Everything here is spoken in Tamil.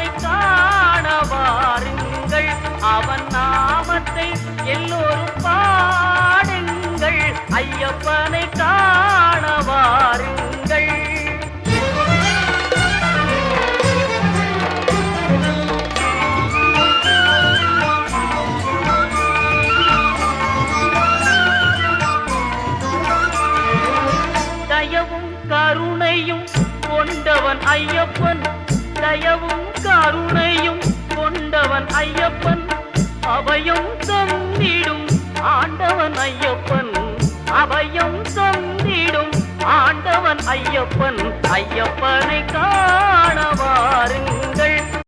ஐயப்பனை காண வாருங்கள், அவன் நாமத்தை எல்லோரும் பாடுங்கள், ஐயப்பனை காண வாருங்கள். தயவும் கருணையும் கொண்டவன் ஐயப்பன், தயவும் கருணையும் கொண்டவன் ஐயப்பன், அபயம் தந்திடும் ஆண்டவன் ஐயப்பன், அபயம் தந்திடும் ஆண்டவன் ஐயப்பன், ஐயப்பனை காண வாருங்கள்,